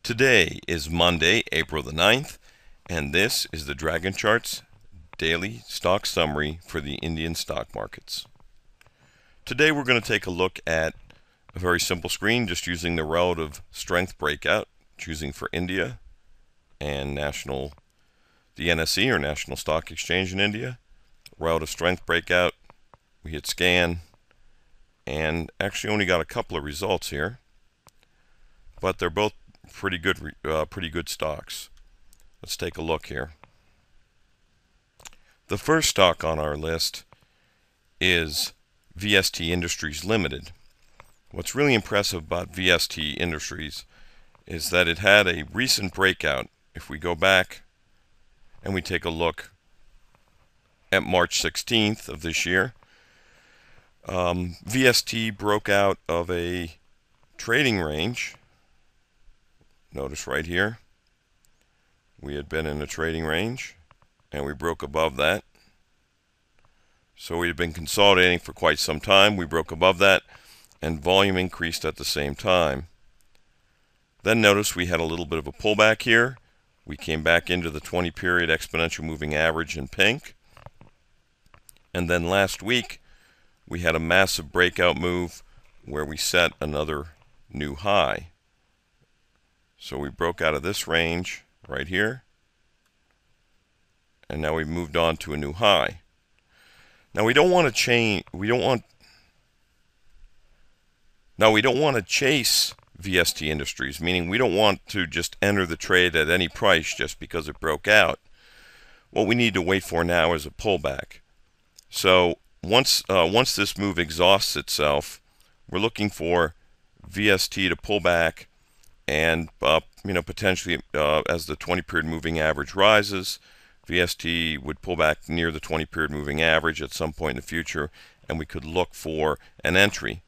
Today is Monday, April the 9th, and this is the DragonCharts daily stock summary for the Indian stock markets. Today we're going to take a look at a very simple screen, just using the relative strength breakout, choosing for India and the NSE or National Stock Exchange in India. Relative strength breakout, we hit scan, and actually only got a couple of results here, but they're both pretty good stocks. Let's take a look here. The first stock on our list is VST Industries Limited. What's really impressive about VST Industries is that it had a recent breakout. If we go back and we take a look at March 16th of this year, VST broke out of a trading range. Notice right here, we had been in a trading range and we broke above that. So we had been consolidating for quite some time. We broke above that and volume increased at the same time. Then notice we had a little bit of a pullback here. We came back into the 20-period exponential moving average in pink. And then last week we had a massive breakout move where we set another new high. So we broke out of this range right here, and now we've moved on to a new high. Now we don't want to change. We don't want to chase VST Industries, meaning we don't want to just enter the trade at any price just because it broke out. What we need to wait for now is a pullback. So once this move exhausts itself, we're looking for VST to pull back, and potentially as the 20-period moving average rises, VST would pull back near the 20-period moving average at some point in the future, and we could look for an entry.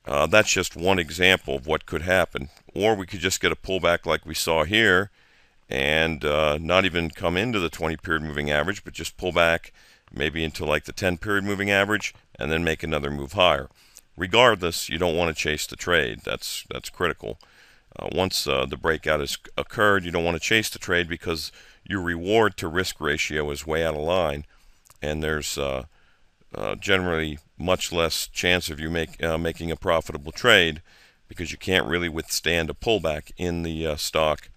That's just one example of what could happen. Or we could just get a pullback like we saw here and not even come into the 20-period moving average, but just pull back maybe into like the 10-period moving average and then make another move higher. Regardless, you don't want to chase the trade. That's critical. Once the breakout has occurred, you don't want to chase the trade because your reward to risk ratio is way out of line, and there's generally much less chance of you making a profitable trade because you can't really withstand a pullback in the stock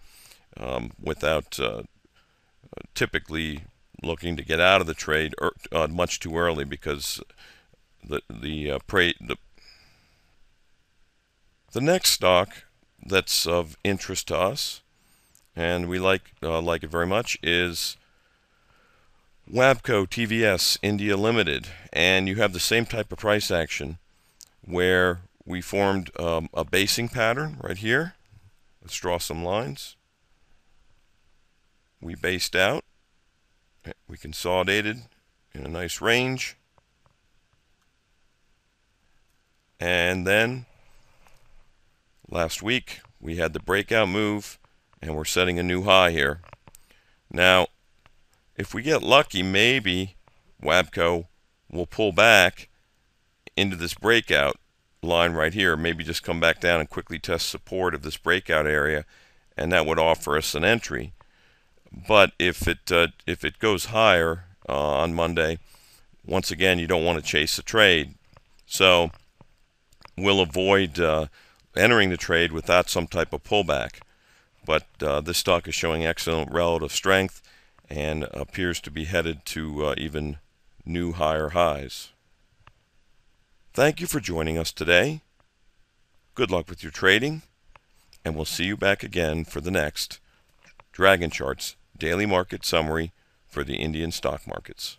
without typically looking to get out of the trade much too early, because the next stock that's of interest to us, and we like it very much, is WABCO TVS India Limited. And you have the same type of price action where we formed a basing pattern right here. Let's draw some lines. We based out, we consolidated in a nice range, and then last week we had the breakout move and we're setting a new high here. Now if we get lucky, maybe WABCO will pull back into this breakout line right here, maybe just come back down and quickly test support of this breakout area, and that would offer us an entry. But if it goes higher on Monday, once again, you don't want to chase the trade. So we'll avoid entering the trade without some type of pullback. But this stock is showing excellent relative strength and appears to be headed to even new higher highs. Thank you for joining us today. Good luck with your trading, and we'll see you back again for the next DragonCharts Daily Market Summary for the Indian stock markets.